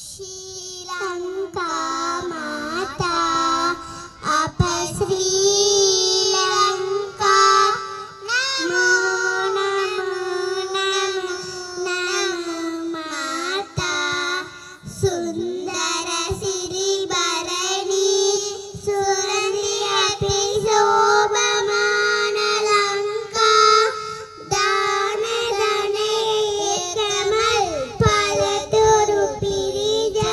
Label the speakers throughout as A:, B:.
A: श्रीलंका माता आप श्रीलंका नमो नमो नमो नमो माता सुंदर सिरि भरणी सुरंदी अपि शोभमान लंका दान दने कमल फल तुरु पिरिजा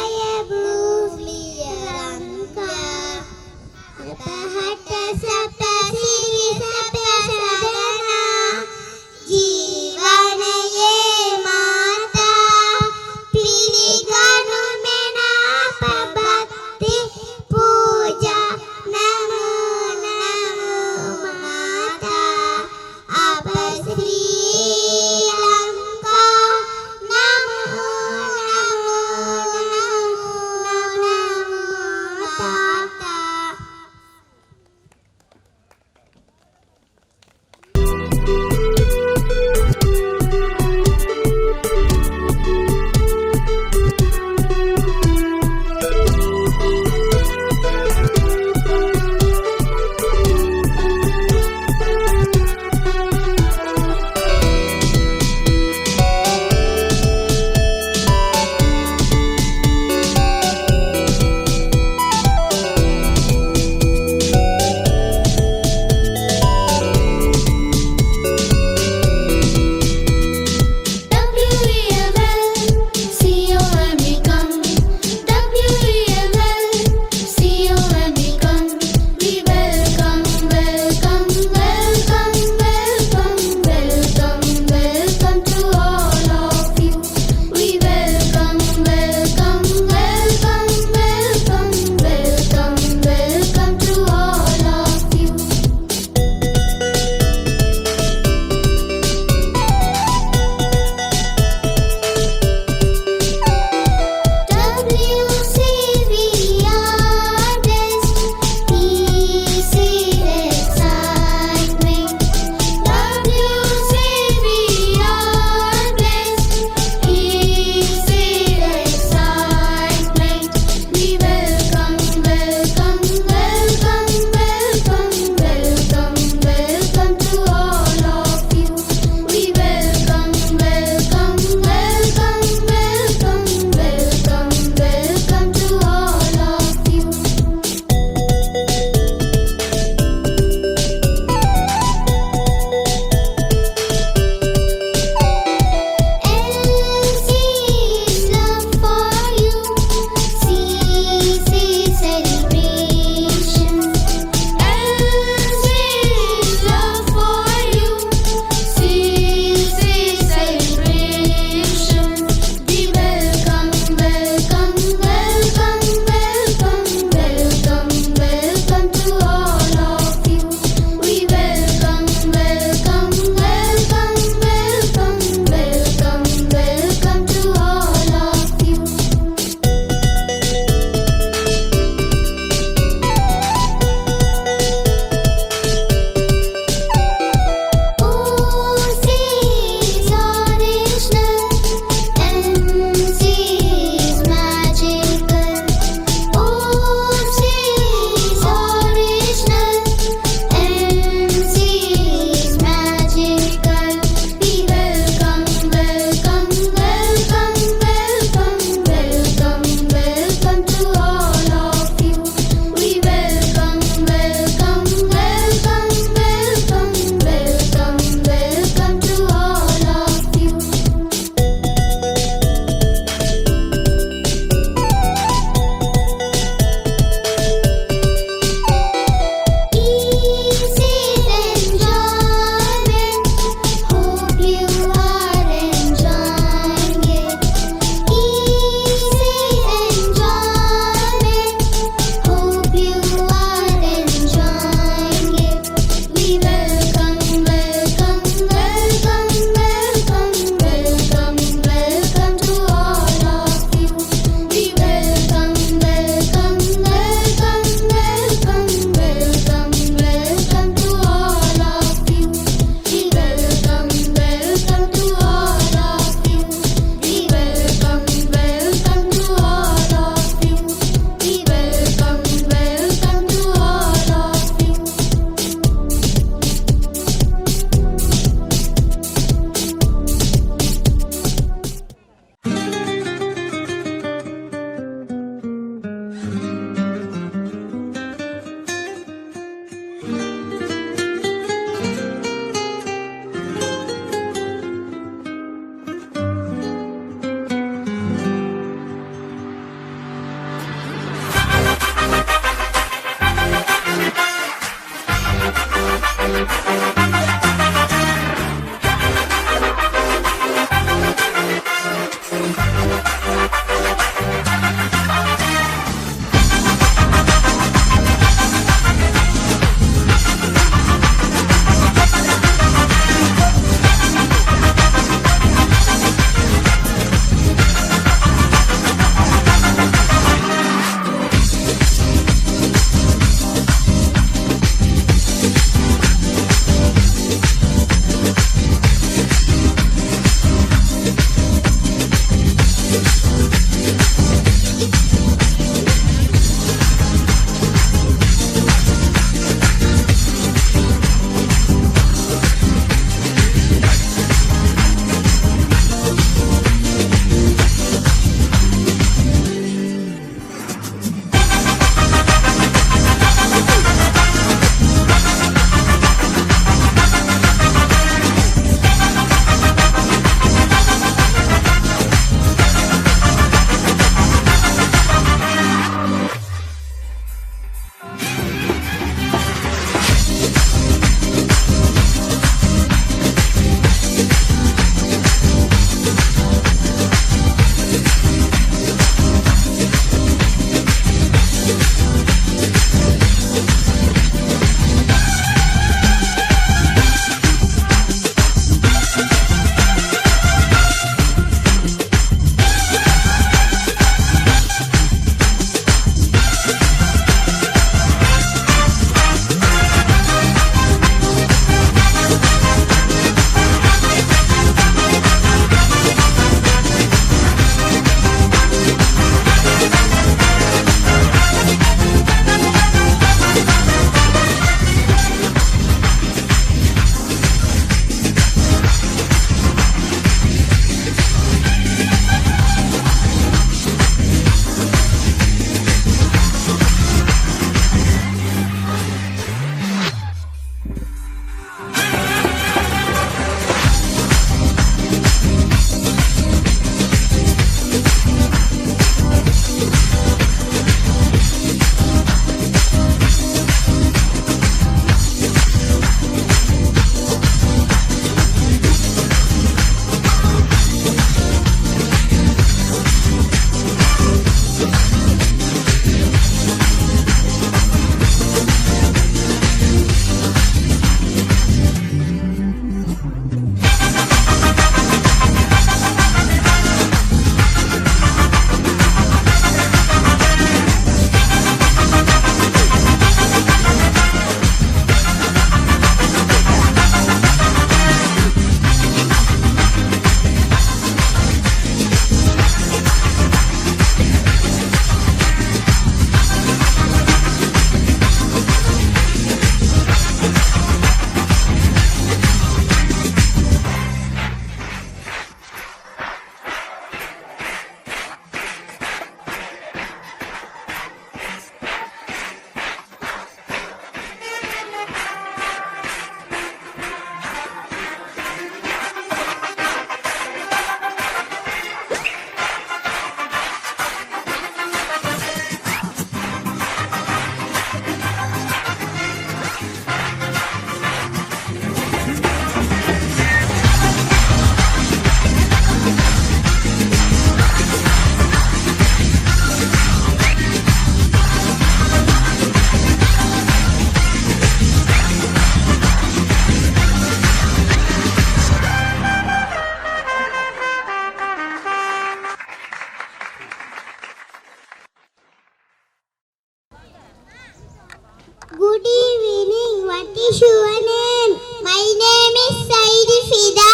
A: Good evening. What is your name? My name is Saidi Fida.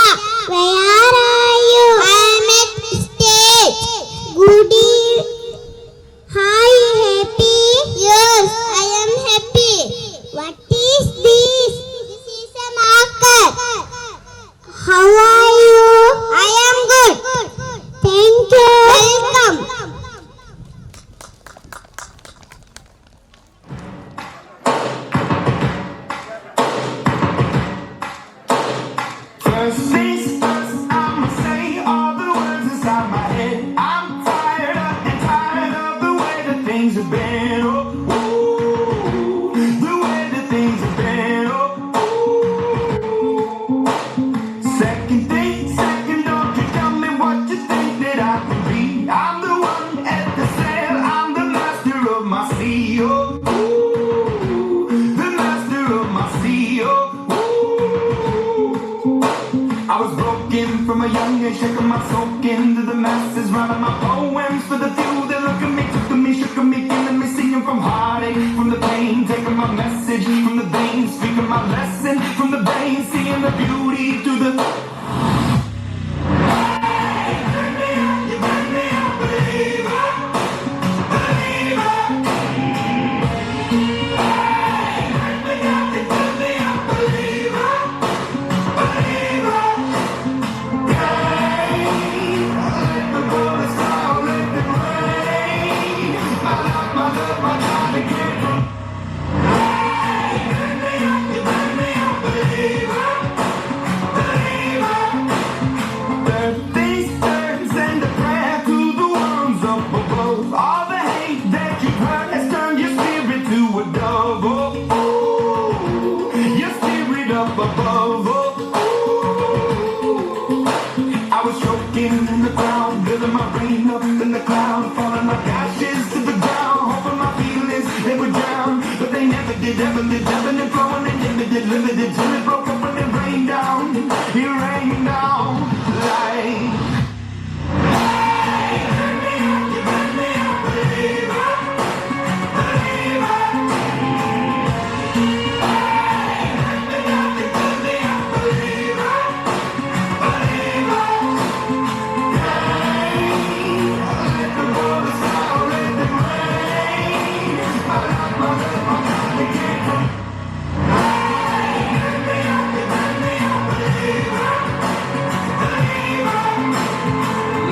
A: Where are you? I am at stage. Good evening. Are you happy? Yes, I am happy. What is this? This is a marker. How are you? I am good. Thank you. Welcome.
B: First things first, I'ma say all the words inside my head. I'm tired of the way that things have been. Oh, ooh, the way that things have been. Oh, ooh. Second thing, second, don't you tell me what you think that I can be. I'm the one at the sail, I'm the master of my sea. Oh, ooh, the master of my sea. Oh, I was broken from a young age, shaking my soak into the masses, writing my poems for the few that look at me, took to me, shook at me, killing me, singing from heartache, from the pain, taking my message from the veins, speaking my lesson from the brain, seeing the beauty through the. Hey, turn me up, you burn me up, believer, believer. Hey, turn me up, you turn me up, believer, believer. All the hate that you've heard has turned your spirit to a dove. Oh, ooh, your spirit up above. Oh, ooh. I was choking in the ground, building my brain up in the cloud, falling like ashes to the ground, hoping my feelings they would drown, but they never did, ebbing and flowing and limited till it broke up and it rained down. It rained down like.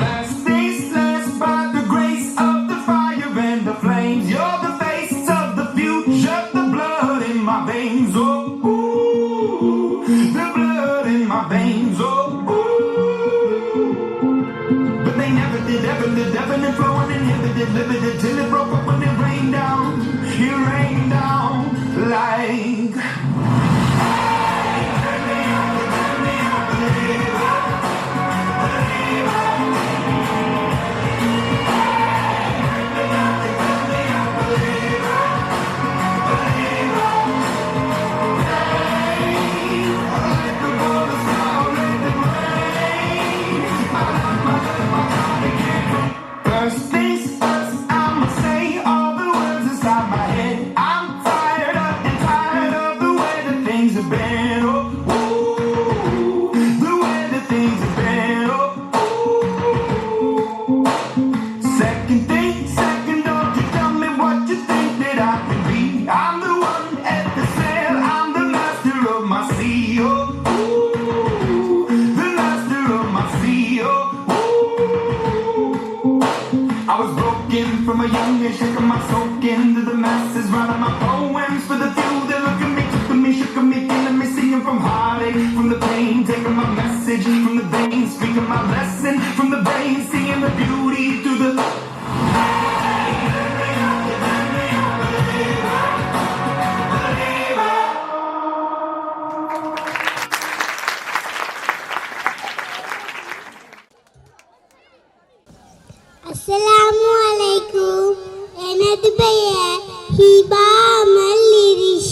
B: Last things last, by the grace of the fire and the flames. You're the face of the future, the blood in my veins. Oh, ooh, the blood in my veins. Oh, ooh. But they never did, ever lived, ebbing and flowing, inhibited, limited, till it broke up when it rained down. It rained down like. First things first, I'ma say all the words inside my head. I'm tired of the way that things have been. Oh, ooh, the way that things have been. Oh, ooh. Second thing, second, don't you tell me what you think that I can be. I'm the one at the sail, I'm the master of my sea. Oh, ooh, the master of my sea. Oh, I was broken from a young age, shaking my soak into the masses, writing my poems for the few that look at me, took to me, shook at me, killing me, singing from heartache, from the pain, taking my message from the veins, speaking my lesson from the brain, seeing the beauty through the.
A: Assalamu alaikum. எனது பெயர் ஹிபா அமல் லிரிஷ்.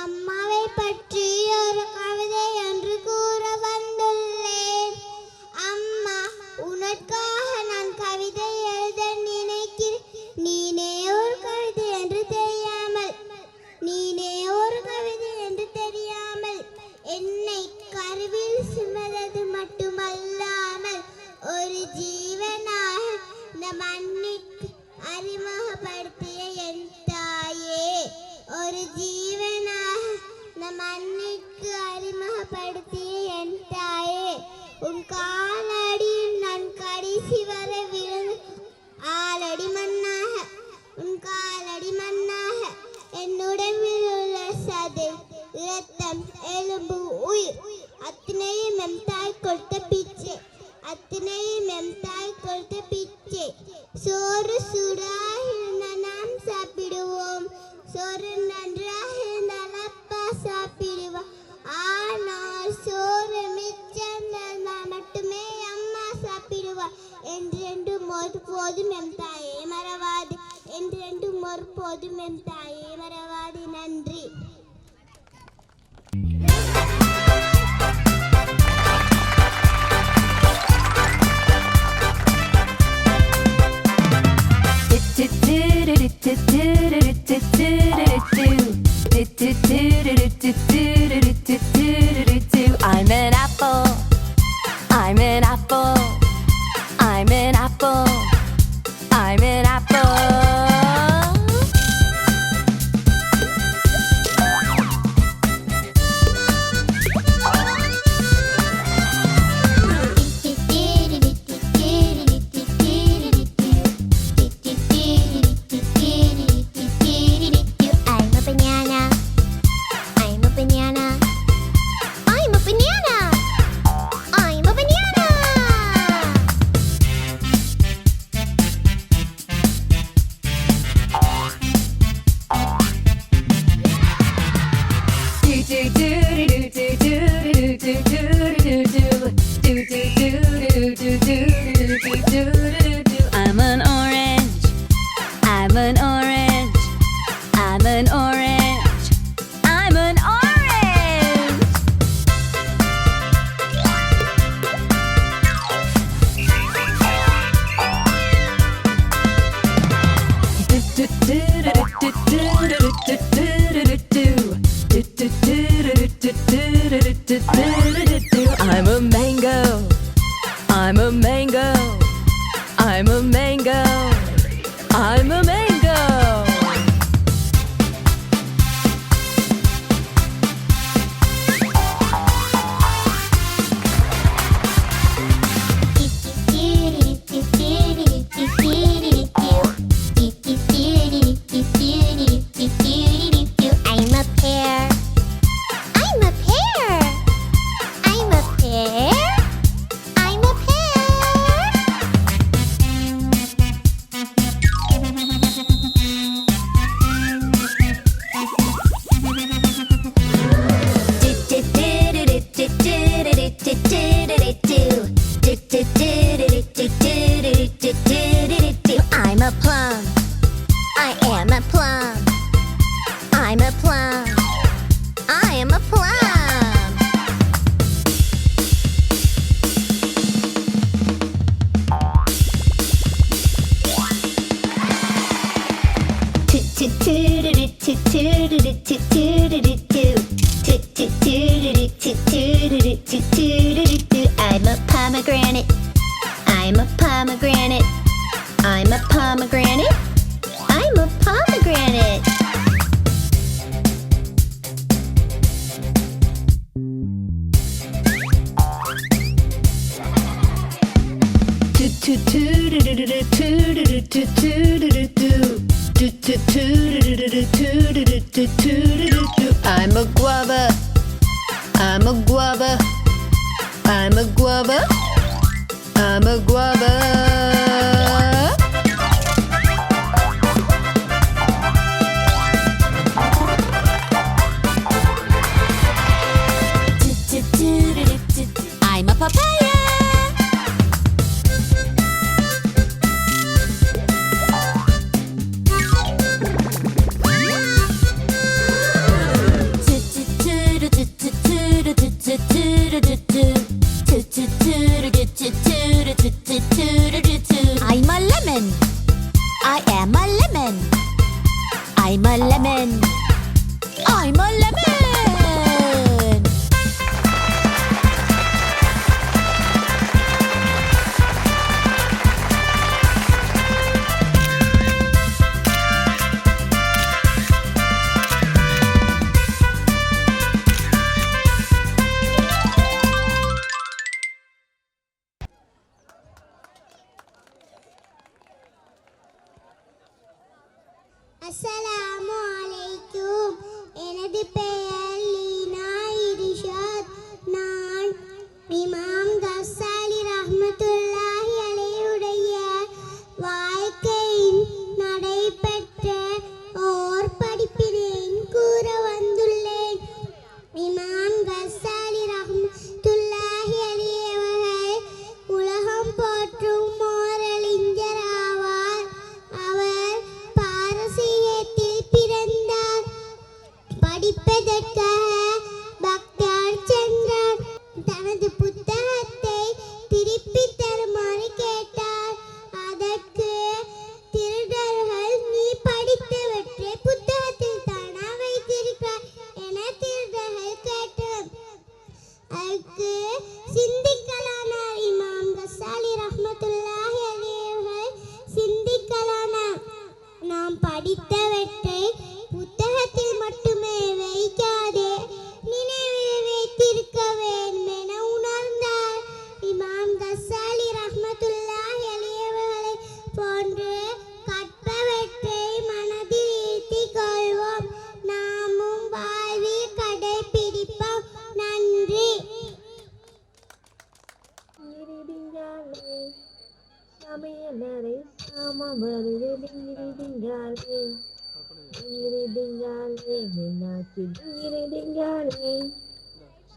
A: அம்மாவை பற்றி ஒரு கவிதை என்று கூற வந்துள்ளேன். அம்மா, உனக்காக நான் கவிதை எழுத நினைக்கிறேன். நீனே ஒரு கவிதை என்று தெரியாமல் என்னை கருவில் சுமந்தது மட்டுமல்லாமல் ஒரு ஜீவனாக இந்த மண்ணிற்கு அறிமுகப்படுத்திய என் தாயே, ஒரு ஜீவனாக இந்த மண்ணிற்கு அறிமுகப்படுத்திய என் தாயே, உன் காலடியில் நான் கடைசி வரை விழுந்து ஆலடி மண்ணாக, உன் காலடி மண்ணாக என் உடம்பில் உள்ள சதை, இரத்தம், எலும்பு, உயிர் அத்தனையும் எம் தாய் கொடுத்த பிச்சை, அத்தனையும் எம் தாய் கொடுத்த பிச்சை. சோறு சூடாக இருந்தால் நாம் சாப்பிடுவோம், சோறு நன்றாக இருந்தால் அப்பா சாப்பிடுவோம். ஆனால் சோறு மிச்சம் இருந்தால் மட்டுமே அம்மா சாப்பிடுவார். என்றென்றும் ஒருபோதும் எம் தாயை மறவாது, என்றென்றும் ஒருபோதும் எம் தாயை மறவாது. நன்றி.
C: I'm an apple, I'm an apple, I'm an apple, I'm an apple. I'm an orange, I'm an orange, I'm an orange, I'm an orange. I'm a mango, I'm a mango, I'm a mango, I'm a mango.
A: I'm a pear, I'm a pear, I'm a pear, I'm a pear.
C: I'm a plum, I am a plum, I'm a plum, I am a plum. I'm a pomegranate, I'm a pomegranate, I'm a pomegranate, I'm a pomegranate. I'm a guava, I'm a guava, I'm a guava, I'm a guava. I'm a papaya.
A: படிப்பதற்காக பக்தார் சென்றார். தனது புத்தகத்தை திருப்பி தருமாறு கேட்டார். அதற்கு திருடர்கள், நீ படித்தவற்றை புத்தகத்தில் தானா வைத்திருக்கிறார் என திருடர்கள் கேட்டார். அதற்கு சிந்திக்கலானார். இமாம் கசாலி ரஹ்மத்துல்லாஹி அலைஹி அவர்கள் சிந்திக்கலானார். நாம் படித்தவற்றை புத்தகத்தில் மட்டுமே வைக்காதே நினைவில் வைத்திருக்க வேண்டும் என உணர்ந்தார். இமாம் கசாலி ரஹ்மத்துல்லாஹி அலைஹி அவர்களை போன்று கற்பவற்றை மனதில் ஏற்றிக் கொள்வோம். நாமும் வாழ்வில் கடைபிடிப்போம். நன்றி.
D: சமையலறை சாமம் வருது டிங்கிரி டிங்காலே, டிங்கிரி டிங்காலே மீனாட்சி டிங்கிரி டிங்காலே.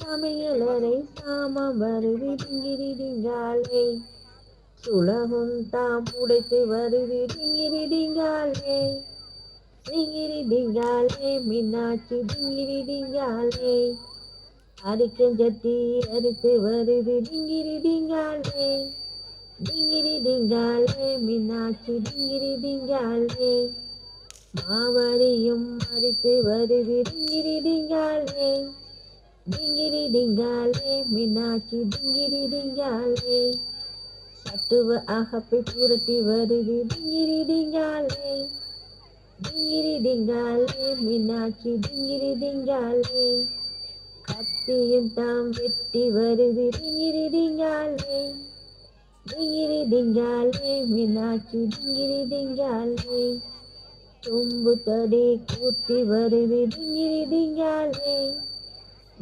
D: சமையலறை சாமம் வருது டிங்கிரி டிங்காலே, சுலகம் தாம் உடைத்து வருது டிங்கிரி டிங்காலே, டிங்கிரி டிங்காலே மீனாட்சி டிங்கிரி டிங்காலே. அரிக்கஞ்சட்டி அரித்து வருது டிங்கிரி டிங்காலே, டிங்கிரி டிங்காலே மீனாட்சி டிங்கிரி டிங்காலே. மாவரியும் அரித்து வருது டிங்கிரி டிங்காலே, டிங்கிரி டிங்காலே மீனாட்சி டிங்கிரி டிங்காலே. சத்துவ அகப்பை புரட்டி வருது டிங்கிரி டிங்காலே, டிங்கிரி டிங்காலே மீனாட்சி டிங்கிரி டிங்காலே. கத்தியும் தாம் வெட்டி வருது டிங்கிரி டிங்காலே, டிங்கிரி டிங்காலே மீனாட்சி டிங்கிரி டிங்காலே. தும்பு தடி கூட்டி வருது டிங்கிரி டிங்காலே,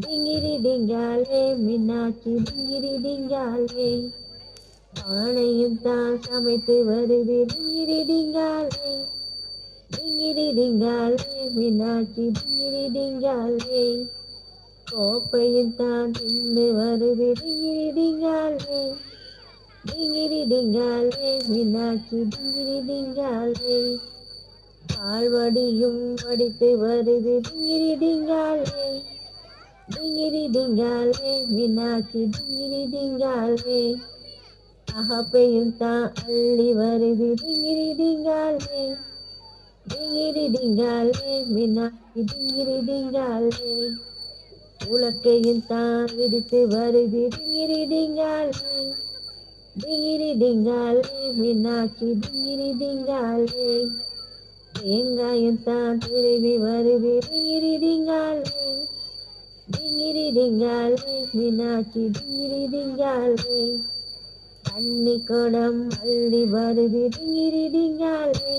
D: டிங்கிரி டிங்காலே மீனாட்சி டிங்கிரி டிங்காலே. பானையும் தான் சமைத்து வருது டிங்கிரி டிங்காலே, டிங்கிரி டிங்காலே மீனாட்சி டிங்கிரி டிங்காலே. கோப்பையும் தான் தின்னு வருது டிங்கிரி டிங்காலே, டிங்கிரி டிங்காலே மீனாட்சி டிங்கிரி டிங்காலே. பால்வடியும் வடித்து வருது டிங்கிரி டிங்காலே, டிங்கிரி டிங்காலே மீனாட்சி டிங்கிரி டிங்காலே. அகப்பையும் தான் அள்ளி வருது டிங்கிரி டிங்காலே, டிங்கிரி டிங்காலே மீனாட்சி டிங்கிரி டிங்காலே. உலக்கையும் தான் விடுத்து வருது டிங்கிரி டிங்காலே, டிங்கிரி டிங்காலே மீனாட்சி டிங்கிரி டிங்காலே. தேங்காயும் தான் துருவி வருது டிங்கிரி டிங்காலே, டிங்கிரி டிங்காலே மீனாட்சி டிங்கிரி டிங்காலே. தண்ணி குடம் அள்ளி வருது டிங்கிரி டிங்காலே,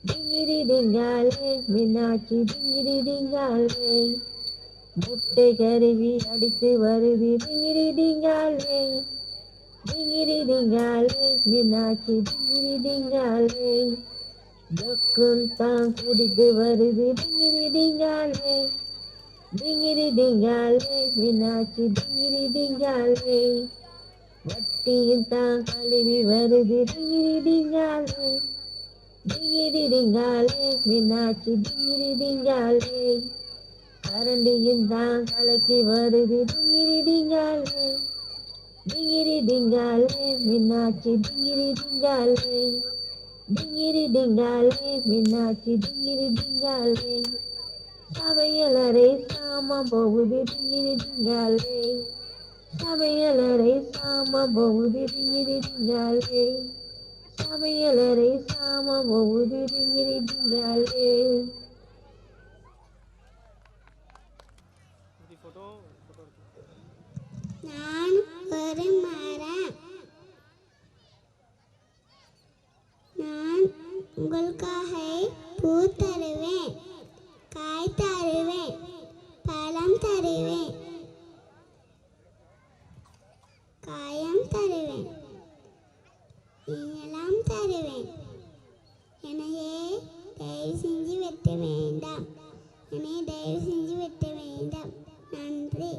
D: டிங்கிரி டிங்காலே மீனாட்சி டிங்கிரி டிங்காலே. முட்டை கருவி அடித்து வருது டிங்கிரி டிங்காலே, டிங்கிரி டிங்காலே மீனாட்சி டிங்கிரி டிங்காலே. ஜொக்கும் தான் குடித்து வருது டிங்கிரி டிங்காலே, டிங்கிரி டிங்காலே மீனாட்சி டிங்கிரி டிங்காலே. வட்டியும் தான் கழுவி வருது டிங்கிரி டிங்காலே, டிங்கிரி டிங்காலே மீனாட்சி டிங்கிரி டிங்காலே. கரண்டியும் தான் கலக்கி வருது டிங்கிரி டிங்காலே, டிங்கிரி டிங்காலே மீனாட்சி டிங்கிரி டிங்காலே. டிங்கிரி டிங்காலே மீனாட்சி டிங்கிரி டிங்காலே. சமையலறை சாமம் போகுது டிங்கிரி டிங்காலே, சமையலறை சாமம் போகுது டிங்கிரி டிங்காலே. சமையலறை சாமம் போகுது டிங்கிரி டிங்காலே.
A: நான் ஒரு மரம். நான் உங்களுக்காக பூ தருவேன், காய் தருவேன், பழம் தருவேன், காயம் தருவேன், நீளம் தருவேன். என்னையே தயவு செஞ்சு வெட்ட வேண்டாம், என்னை தயவு செஞ்சு வெட்ட வேண்டாம். நன்றி.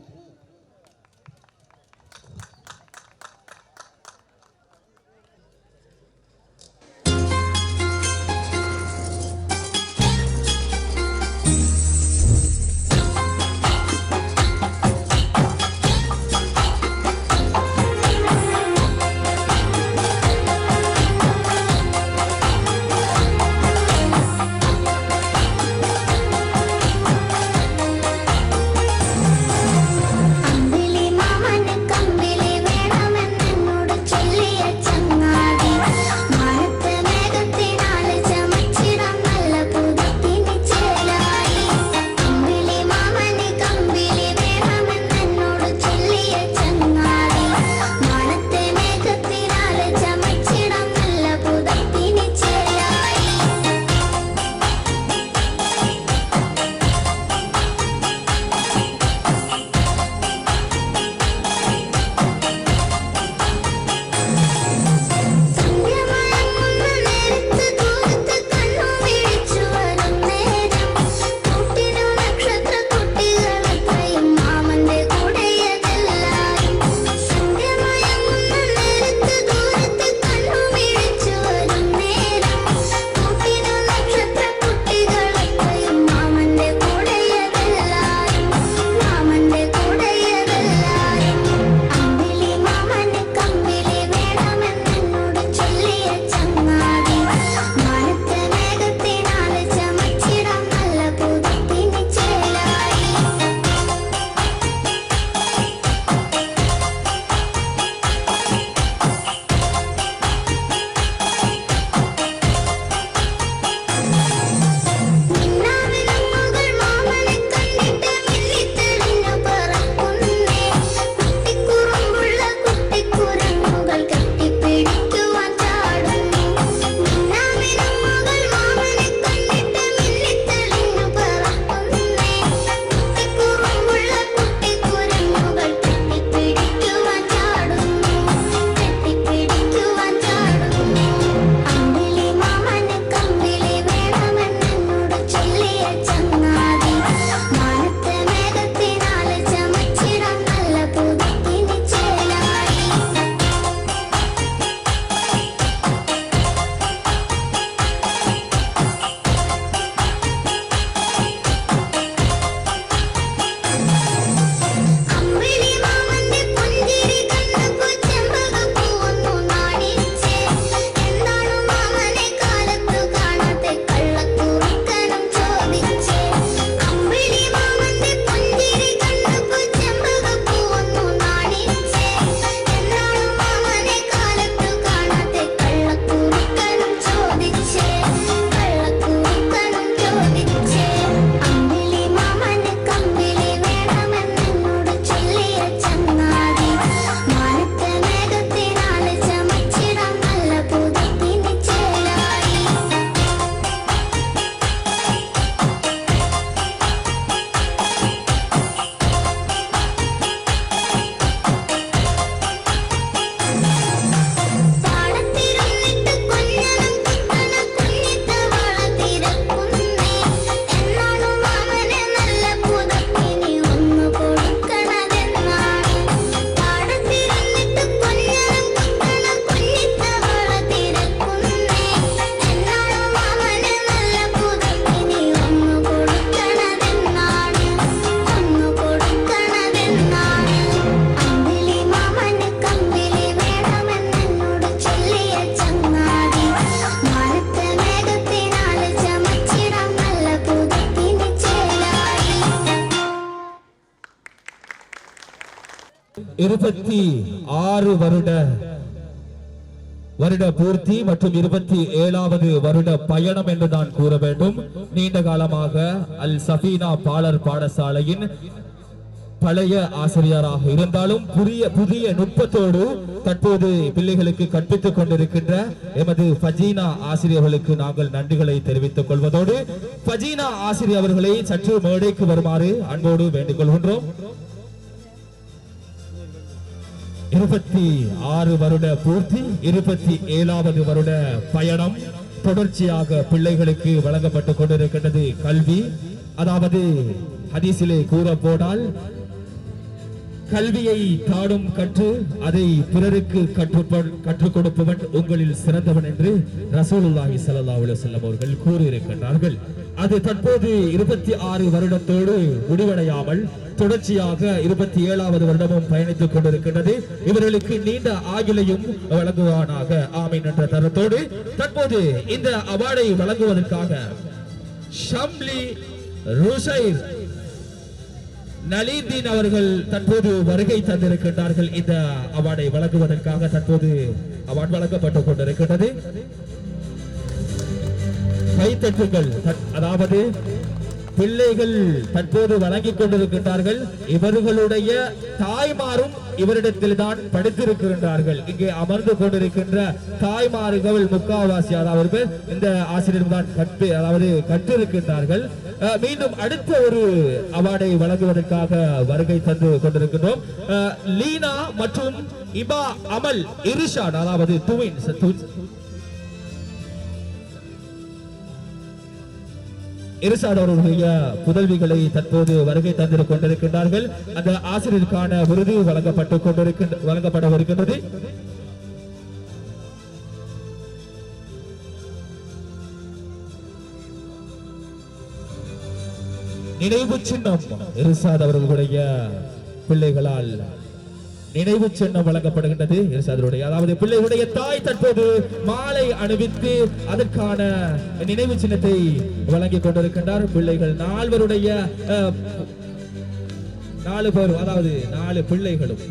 E: 26 வருட பூர்த்தி மற்றும் 27வது வருட பயணம் என்று நான் கூற வேண்டும். நீண்ட காலமாக அல் சஃபீனா பாலர் பாடசாலையின் பழைய ஆசிரியராக இருந்தாலும் புதிய நுட்பத்தோடு தற்போது பிள்ளைகளுக்கு கற்பித்துக் கொண்டிருக்கின்ற எமது ஃபஜீனா ஆசிரியர்களுக்கு நாங்கள் நன்றிகளை தெரிவித்துக் கொள்வதோடு ஃபஜீனா ஆசிரியர் அவர்களை சற்று மேடைக்கு வருமாறு அன்போடு வேண்டிக் கொள்கின்றோம். 26 வருட பூர்த்தி, 27வது வருட பயணம் தொடர்ச்சியாக பிள்ளைகளுக்கு வழங்கப்பட்டுக் கொண்டிருக்கின்றது கல்வி. அதாவது ஹதீஸிலே கூற போனால் கல்வியை தாடும் கற்று அதை பிறருக்கு கற்றுக் கொடுப்பவன் உங்களில் சிறந்தவன் என்று ரசூலுல்லாஹி ஸல்லல்லாஹு அலைஹி வஸல்லம் அவர்கள் கூறியிருக்கின்றார்கள். அது தற்போது 26 வருடத்தோடு முடிவடையாமல் தொடர்ச்சியாக 27வது வருடமும் பயணித்துக் கொண்டிருக்கின்றது. இவர்களுக்கு நீண்ட ஆயுளையும் வழங்குவானாக ஆமீன் என்ற தரத்தோடு தற்போது இந்த அவார்டை வழங்குவதற்காக ஷம்லி ருஷைர் நலீதீன் அவர்கள் தற்போது வருகை தந்திருக்கின்றார்கள். இந்த அவார்டை வழங்குவதற்காக தற்போது அவார்டு வழங்கப்பட்டுக் கொண்டிருக்கின்றது. கைத்தட்டுகள். அதாவது பிள்ளைகள் தற்போது வழங்கிக் கொண்டிருக்கின்றார்கள். இவர்களுடைய தாய்மாரும் இவரிடத்தில் தான் படித்திருக்கின்றார்கள். இங்கே அமர்ந்து கொண்டிருக்கின்ற தாய்மார்கள் முக்காவாசி அதாவது இந்த ஆசிரியர் தான் கற்றிருக்கின்றார்கள். மீண்டும் அடுத்த ஒரு அவார்டை வழங்குவதற்காக வருகை தந்து கொண்டிருக்கின்றோம். லீனா மற்றும் இபா அமல் இர்ஷாட் அதாவது அவர்களுடைய புதல்விகளை தற்போது வருகை தந்து கொண்டிருக்கின்றார்கள். அந்த ஆசிரியருக்கான விருது வழங்கப்படவிருக்கின்றது. நினைவு சின்னம் இர்ஷாத் அவர்களுடைய பிள்ளைகளால் நினைவு சின்னம் வழங்கப்படுகின்றது. அதாவது பிள்ளைகளுடைய தாய் தற்போது மாலை அணிவித்து அதற்கான நினைவு சின்னத்தை வழங்கிக் கொண்டிருக்கின்றார். பிள்ளைகள் 4 பேர் அதாவது 4 பிள்ளைகளும்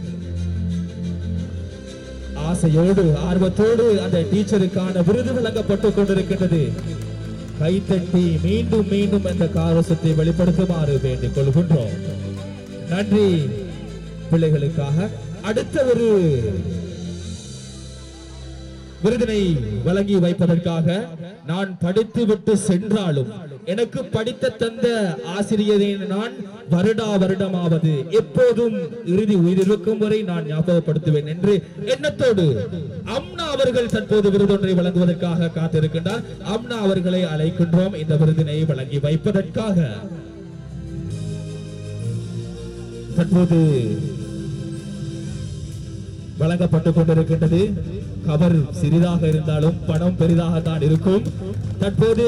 E: ஆசையோடு ஆர்வத்தோடு அந்த டீச்சருக்கான விருது வழங்கப்பட்டுக் கொண்டிருக்கின்றது. கைத்தட்டி மீண்டும் மீண்டும் அந்த காரசத்தை வெளிப்படுத்துமாறு வேண்டிக் கொள்கின்றோம். நன்றி பிள்ளைகளுக்காக. அடுத்த ஒரு விருதினை வழங்கி வைப்பதற்காக நான் படித்துவிட்டு சென்றாலும் எனக்கு படித்த தந்த ஆசிரியரை நான் வருடமாவது எப்போதும் இறுதி உயிரிழக்கும் வரை நான் ஞாபகப்படுத்துவேன் என்று எண்ணத்தோடு அம்னா அவர்கள் தற்போது விருதொன்றை வழங்குவதற்காக காத்திருக்கின்றார். அம்னா அவர்களை அழைக்கின்றோம் இந்த விருதினை வழங்கி வைப்பதற்காக. தற்போது வழங்கப்பட்டுக் கொண்டிருக்கின்றது. கவர் சிறிதாக இருந்தாலும் பணம் பெரிதாக தான் இருக்கும். தற்போது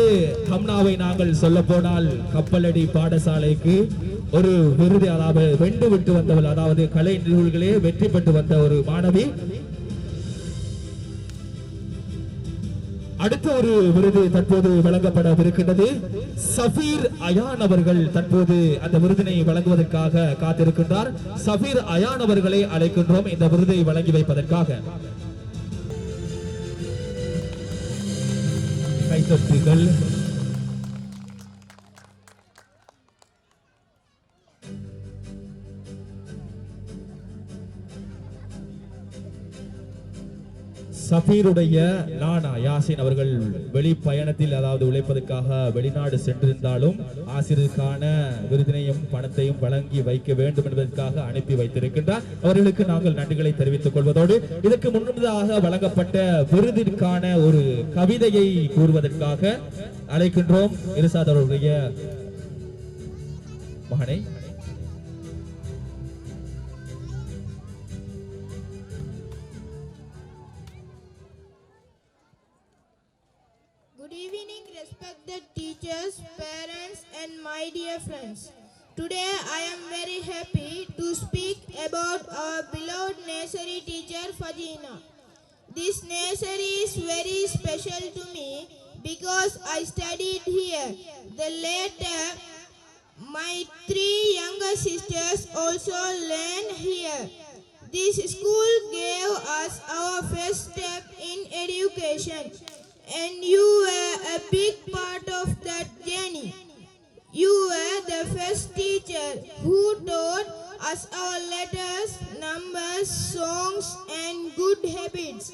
E: ஹம்னாவை நாங்கள் சொல்ல போனால் கப்பலடி பாடசாலைக்கு ஒரு விருது அதாவது வென்று விட்டு வந்தவள் அதாவது கலை நிகழ்வுகளே வெற்றி பெற்று வந்த ஒரு மாணவி. அடுத்த ஒரு விருது தற்போது வழங்கப்படவிருக்கின்றது. சஃபீர் அயான் அவர்கள் தற்போது அந்த விருதினை வழங்குவதற்காக காத்திருக்கின்றார். சஃபீர் அயான் அவர்களை அழைக்கின்றோம் இந்த விருதை வழங்கி வைப்பதற்காக. கைத்தட்டுகள். சஃபீருடைய நானா யாசின் அவர்கள் வெளி பயணத்தில் அதாவது உழைப்பதற்காக வெளிநாடு சென்றிருந்தாலும் ஆசிரியருக்கான விருதினையும் பணத்தையும் வழங்கி வைக்க வேண்டும் என்பதற்காக அனுப்பி வைத்திருக்கின்றார். அவர்களுக்கு நாங்கள் நன்றிகளை தெரிவித்துக் கொள்வதோடு இதற்கு முன்னதாக வழங்கப்பட்ட விருதிற்கான ஒரு கவிதையை கூறுவதற்காக அழைக்கின்றோம் இர்ஷாத் அவர்களுடைய மகனை.
F: Good evening, respected teachers, parents, and my dear friends. Today I am very happy to speak about our beloved nursery teacher Fajina. This nursery is very special to me because I studied here. The later, my 3 younger sisters also learned here. This school gave us our first step in education, and you were a big part of that journey. You were the first teacher who taught us our letters, numbers, songs, and good habits.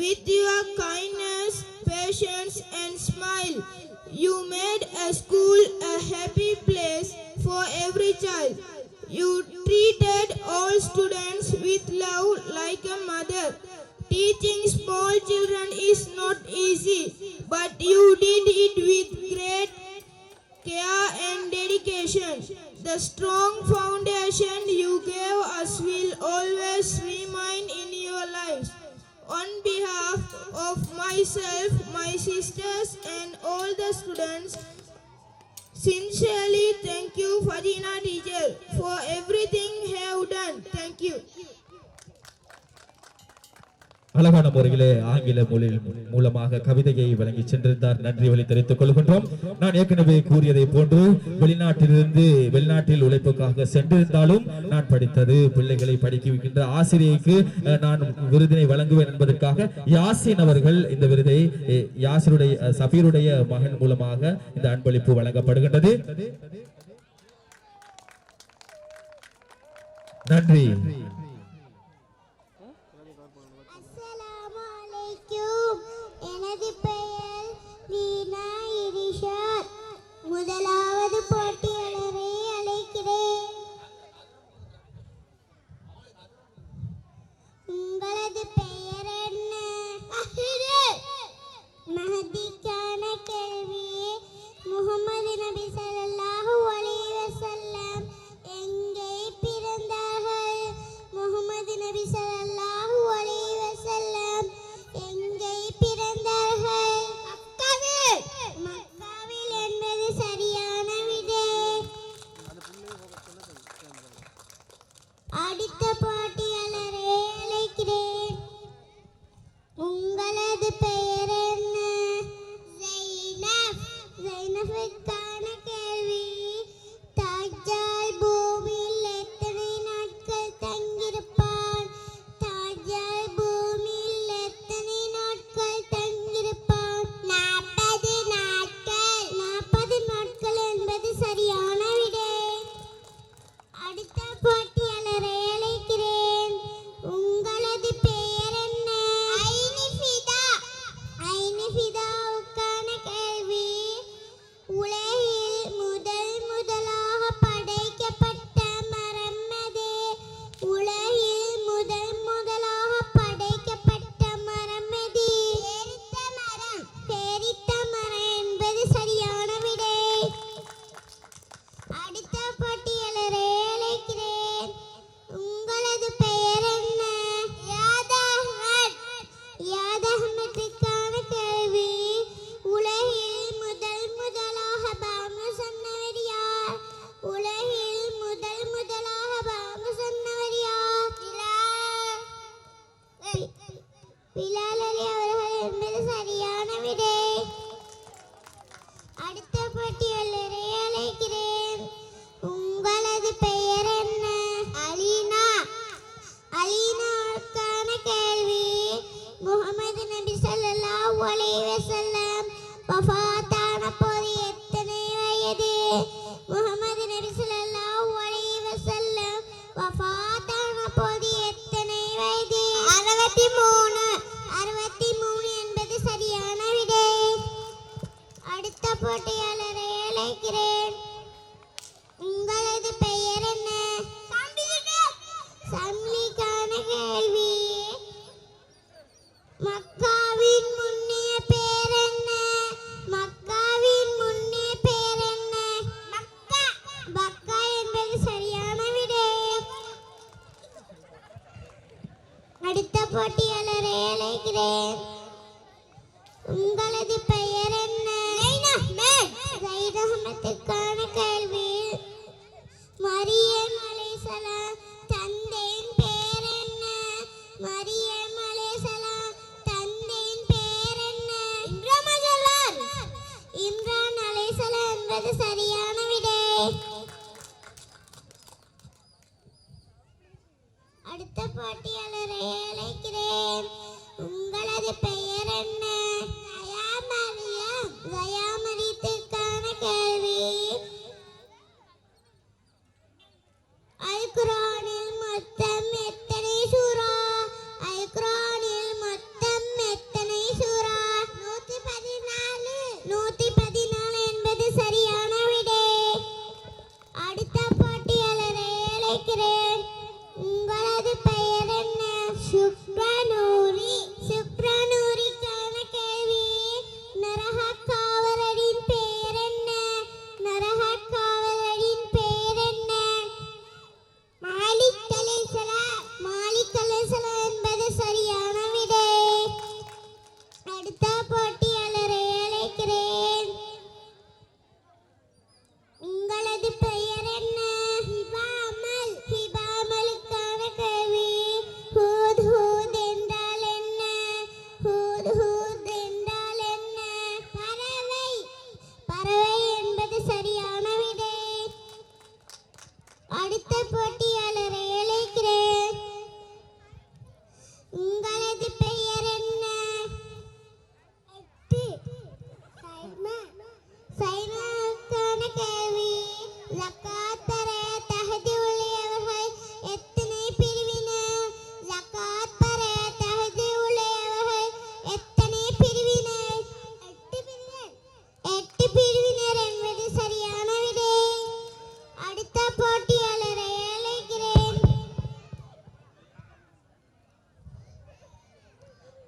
F: With your kindness, patience, and smile, you made a school a happy place for every child. You treated all students with love like a mother. Teaching small children is not easy, but you did it with great care and dedication. The strong foundation you gave us will always remain in your lives. On behalf of myself, my sisters, and all the students, sincerely thank you, Fadina teacher, for everything you have done. Thank you.
E: அழகான முறையிலே ஆங்கில மொழியில் மூலமாக கவிதையை வழங்கி சென்றிருந்தார். நன்றி வழி தெரிவித்துக் கொள்கின்றோம். நான் ஏற்கனவே கூறியதை போன்று வெளிநாட்டில் உழைப்புக்காக சென்றிருந்தாலும் நான் படித்தது பிள்ளைகளை படிக்க வைக்கின்ற ஆசிரியைக்கு நான் விருதினை வழங்குவேன் என்பதற்காக யாசின் அவர்கள் இந்த விருதை சபீருடைய மகன் மூலமாக இந்த அன்பளிப்பு வழங்கப்படுகின்றது. நன்றி.
A: எனது பெயர் ரீனா இரிஷாத். முதலாவது போட்டியாளரை அழைக்கிறேன். உங்களது பெயர் என்ன? மஹதிக்கான கேள்வி. முஹம்மது நபி ஸல்லல்லாஹு அலைஹி வஸல்லம் எங்கே பிறந்தார்கள்? முஹம்மது நபி ஸல்லல்லாஹு அலைஹி வஸல்லம் எங்கே பிறந்தார்கள்? மக்காவில் என்பது சரியான விடை. அடுத்த போட்டியாளரை அழைக்கிறேன். உங்களது பெயர் என்ன? ஜைனஃபிற்கான கேள்வி. தாஜால் பூமியில் எத்தனை நாட்கள் தங்கியிருப்பான்? தாஜால் பூமியில் எத்தனை நாட்கள் தங்கியிருப்பான்? 40 நாட்கள். 40 நாட்கள் என்பது சரியான விடை. அடுத்த போட்டியாளரை அழைக்கிறேன். உங்களது பெயர் என்ன? ஐனிஃபிதா. ஐனிஃபிதாவுக்கான கேள்வி. உலகில் முதலாக படைக்கப்பட்ட மரம் எது? உலகில் முதலாக படைக்கப்பட்ட மரம் எது? பேரித்த மரம். பேரித்த மரம் என்பது சரியான விடை. அடுத்த போட்டியாளரை அழைக்கிறேன். உங்களது பெயர் என்ன? யாத் அஹ்மத். யாத் அஹ்மத்துக்கான கேள்வி. உலகில் முதலாக பாங்கு சொன்னவர் யார்? உலகில் முதலாக பாங்கு சொன்னவர் யார்? பிலால் அலி அவர்கள் என்பது சரியான விடை. அடுத்த போட்டியாளரை அழைக்கிறேன். உங்களது பெயர் என்ன? அலீனா. அலீனாவுக்கான கேள்வி. முஹம்மது நபி ஸல்லல்லாஹு அலைஹி வஸல்லம் வஃபாத்தான போது எத்தனை வயது? முஹம்மது நபி ஸல்லல்லாஹு அலைஹி வஸல்லம் வஃபாத்தான போது எத்தனை வயது? 63. 63 என்பது சரியான விடை. அடுத்த போட்டியாளரை அழைக்கிறேன். உங்களது பெயர் என்ன? சம்லிக்கான கேள்வி. மக்காவின் முன்னிய பேர் என்ன? மக்காவின் முன்னிய பேர் என்ன? மக்கா. மக்கா என்பது சரியான விடை. அடுத்த போட்டியாளரை அழைக்கிறேன். உங்களது பெயர் என்ன? ஜைத் அஹ்மத்துக்கான கேள்வி. மரியம் அலைஹிஸ்ஸலாம் தந்தையின் பெயர் என்ன? மரியம் அலைஹிஸ்ஸலாம் தந்தையின் பெயர் என்ன? இம்ரான் அலைஹிஸ்ஸலாம் என்பது சரியான விடை. அடுத்த போட்டியாளரை அழைக்கிறேன். உங்களது பெயர் என்ன? தயாமரித்துக்கான கேள்வி. அல் குர்ஆனில் மொத்தம் எத்தனை சூரா? அல் குர்ஆனில் மொத்தம் எத்தனை சூரா? 114. 114 என்பது சரியான விடை. அடுத்த போட்டியாளரை அழைக்கிறேன். உங்களது பெயர் என்ன? சுப்ரனூரி. சுப்ரனூரிக்கான கேள்வி. நரக காவலரின் பெயர் என்ன? நரக காவலரின் பெயர் என்ன? மாலிக் அலைஹிஸ்ஸலாம். மாலிக் அலைஹிஸ்ஸலாம் என்பது சரியான விடை. அடுத்த போட்டியாளரை அழைக்கிறேன். உங்களது பெயர் என்ன? ஹிபாமல். ஹிபாமலுக்கான கேள்வி. ஹூத் ஹூத் என்றால் என்ன? ஹூத் ஹூத் என்றால் என்ன? பறவை. பறவை என்பது சரியான விடை. அடுத்த போட்டியாளரை அழைக்கிறேன். உங்களது பெயர் என்ன? சைனாவுக்கான கேள்வி. ஜகாத் பெற தகுதி உடையவர்கள் எத்தனை பிரிவினர்? ஜகாத் பெற தகுதி உடையவர்கள் எத்தனை பிரிவினர்? 8 பிரிவினர். 8 பிரிவினர் என்பது சரியான விடை. அடுத்த போட்டியாளரை அழைக்கிறேன்.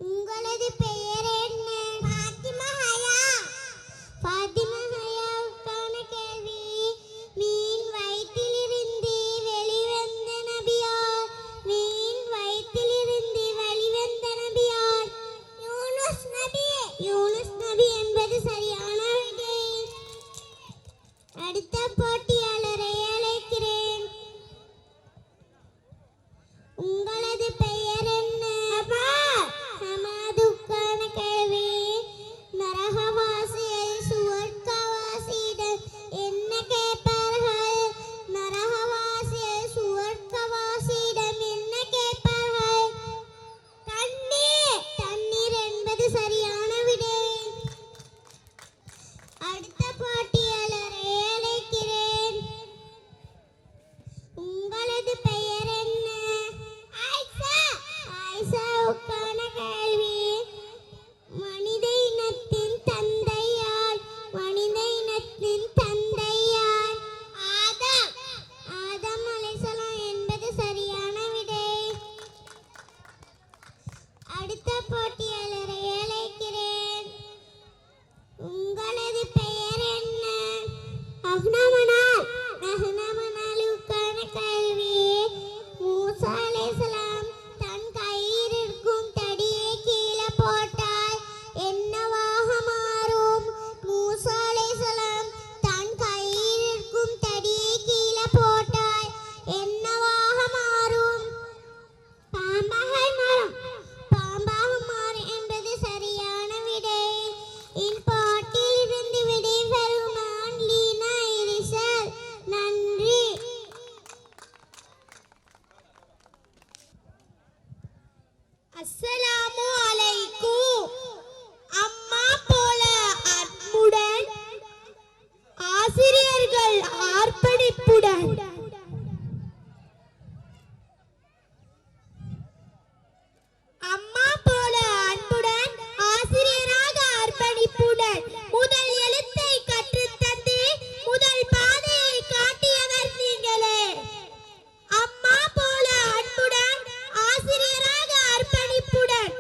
A: உங்களது பெயர் என்ன? ஃபாத்திமா ஹயா. ஃபாத்திமா ஹயாவுக்கான கேள்வி. மீன் வயிற்றிலிருந்து வெளிவந்த நபியார்? மீன் வயிற்றிலிருந்து வெளிவந்த நபியார்? யூனுஸ் நபி. யூனுஸ் நபி என்பது சரியான விடை. அடுத்த போட்டியாளரை அழைக்கிறேன். உங்களது பெயர் என்ன? ஹமாதுக்கான கேள்வி. நரகவாசியை சுவர்க்கவாசியிடம் என்ன கேட்பார்கள்? நரகவாசியை சுவர்க்கவாசியிடம் என்ன கேட்பார்கள்? தண்ணீர். தண்ணீர் என்பது சரியான விடை. அடுத்த போட்டியாளரை அழைக்கிறேன். உங்களது பெயர் என்ன? ஆயிஷா. ஆயிஷாவுக்கான கேள்வி. மனித இனத்தின் தந்தை யார்? மனித இனத்தின் தந்தை யார்? ஆதம். ஆதம் அலைஹிஸ்ஸலாம் என்பது சரியான விடை. அடுத்த போட்டியாளரை அழைக்கிறேன். உங்களது பெயர் என்ன? அஹ்னமனால். அஹ்னமனாலுக்கான கேள்வி. மூசா அலைஹிஸ்ஸலாம் தன் கையில் இருக்கும் தடியை கீழே போட்டால் என்னவாக மாறும்? மூசா அலைஹிஸ்ஸலாம் தன் கையில் இருக்கும் தடியை கீழே போட்டால் என்னவாக மாறும்? பாம்பாக மாறும். பாம்பாக மாறும் என்பது சரியான விடை. இப்பாட்டில் இருந்து விடைபெறுமான் லீனா இரிசல். நன்றி. அஸ்ஸலாமு அலைக்கும். அம்மா போல அன்புடன், ஆசிரியர்கள் ஆர்ப்பணிப்புடன், அம்மா போல அன்புடன், ஆசிரியராக அர்ப்பணிப்புடன் முதல் எழுத்தை கற்றுத்தந்து முதல் பாதையை காட்டியவர் நீங்களே. அம்மா போல அன்புடன், ஆசிரியராக அர்ப்பணிப்புடன்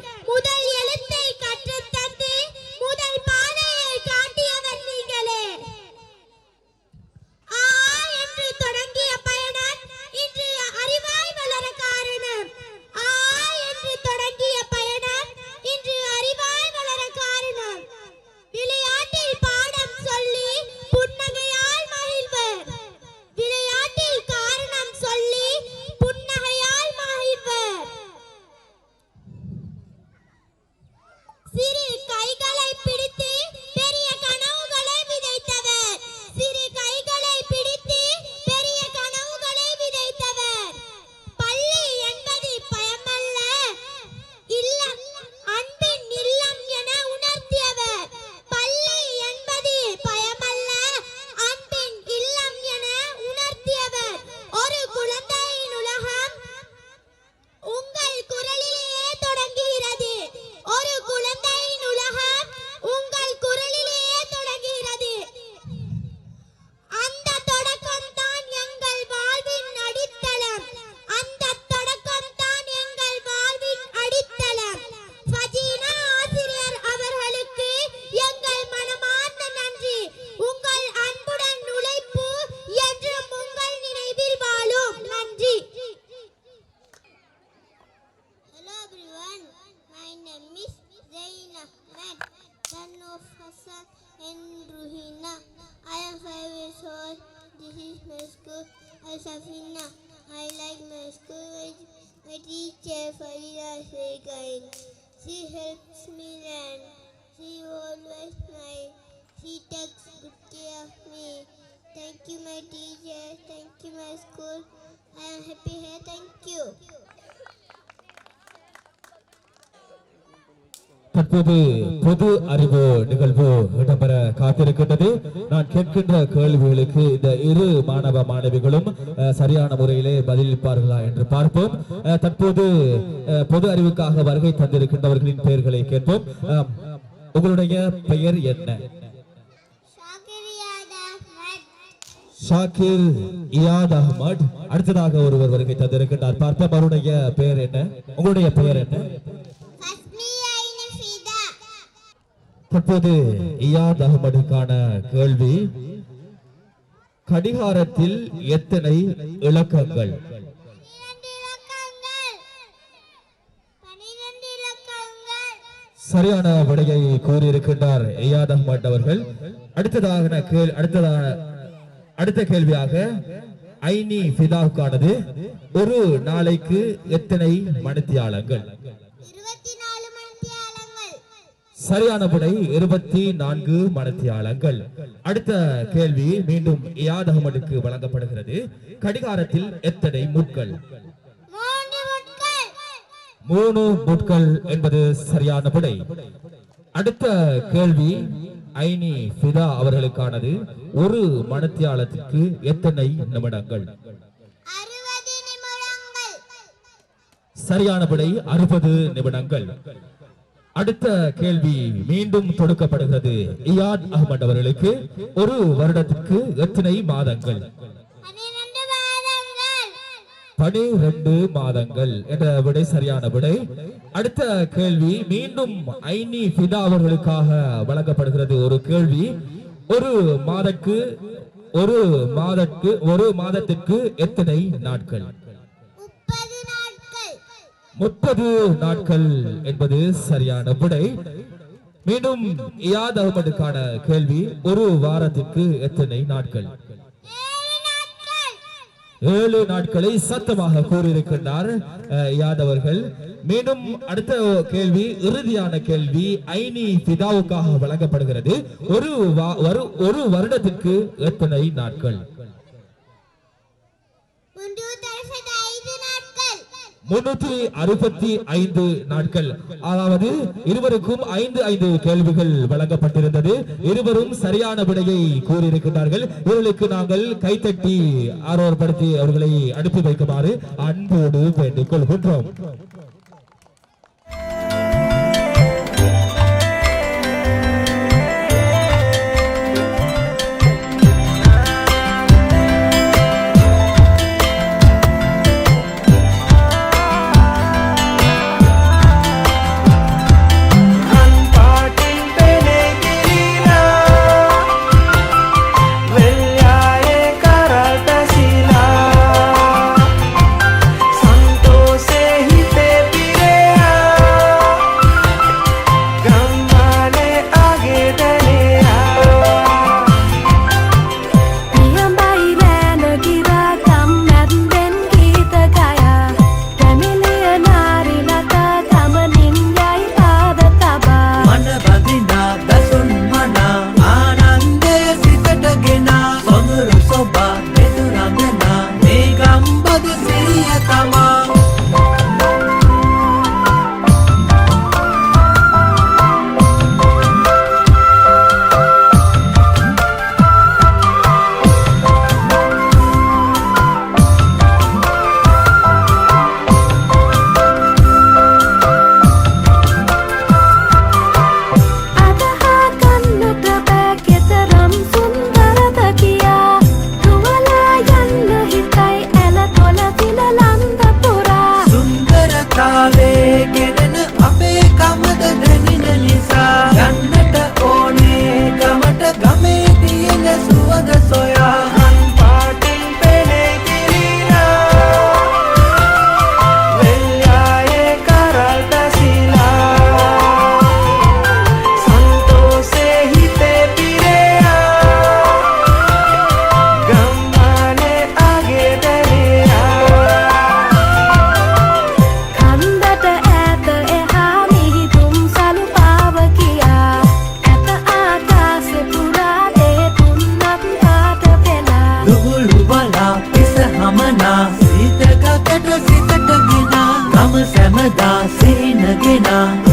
A: Safina. I like my school. My teacher Farida is very kind. She helps me learn. She always smile. She takes good care of me. Thank you, my teacher. Thank you, my school. I am happy here. Thank you.
E: தற்போது பொது அறிவு நிகழ்வு இடம்பெற காத்திருக்கின்றது. நான் கேட்கின்ற கேள்விகளுக்கு இந்த இரு மாணவ மாணவிகளும் சரியான முறையிலே பதிலளிப்பார்களா என்று பார்ப்போம். தற்போது பொது அறிவுக்காக வருகை தந்திருக்கின்றவர்களின் பெயர்களை கேட்போம். உங்களுடைய பெயர் என்ன? ஷாக்கிர் இயாத் அஹ்மத். அடுத்ததாக ஒருவர் வருகை தந்திருக்கின்றார். பார்ப்போம், அவருடைய பெயர் என்ன? உங்களுடைய பெயர் என்ன? தற்போது இயாத் அஹ்மதுக்கான கேள்வி, கடிகாரத்தில் எத்தனை இலக்கங்கள்? சரியான விடையை கூறியிருக்கின்றார் இயாத் அஹ்மத் அவர்கள். அடுத்த கேள்வியாக ஐனி ஃபிதாவுக்கானது, ஒரு நாளைக்கு எத்தனை மணித்தியாலங்கள்? சரியான விடை 24 மணித்தியாலங்கள். அடுத்த கேள்வி மீண்டும் இயாத் அஹ்மதுக்கு வழங்கப்படுகிறது. கடிகாரத்தில் எத்தனை முட்கள்? 3 முட்கள் என்பது சரியான விடை. அடுத்த கேள்வி ஐனி ஃபிதா அவர்களுக்கானது, ஒரு மணித்தியாலத்திற்கு எத்தனை நிமிடங்கள்? சரியான விடை 60 நிமிடங்கள். அடுத்த கேள்வி மீண்டும் தொடுக்கப்படுகிறது இயாத் அஹ்மத் அவர்களுக்கு, ஒரு வருடத்திற்கு எத்தனை மாதங்கள்? 12 மாதங்கள் என்ற விடை சரியான விடை. அடுத்த கேள்வி மீண்டும் ஐனி ஃபிதா அவர்களுக்காக வழங்கப்படுகிறது. ஒரு கேள்வி, ஒரு மாதத்திற்கு எத்தனை நாட்கள்? 30 நாட்கள் என்பது சரியான விடை. மீண்டும் இயாத் அஹ்மதுக்கான கேள்வி, ஒரு வாரத்திற்கு எத்தனை நாட்கள்? 7 நாட்களை சத்தமாக கூறியிருக்கின்றார் இயாத் அவர்கள். மீண்டும் அடுத்த கேள்வி, இறுதியான கேள்வி ஐனி ஃபிதாவுக்காக வழங்கப்படுகிறது. ஒரு வருடத்திற்கு எத்தனை நாட்கள்? 365 நாட்கள். அதாவது இருவருக்கும் 5 கேள்விகள் வழங்கப்பட்டிருந்தது. இருவரும் சரியான விடையை கூறியிருக்கிறார்கள். இவர்களுக்கு நாங்கள் கைத்தட்டி ஆர்வப்படுத்தி அவர்களை அனுப்பி வைக்குமாறு அன்போடு வேண்டிக் கொள்கின்றோம்.
G: Santo se hite සැමදා සේනගෙන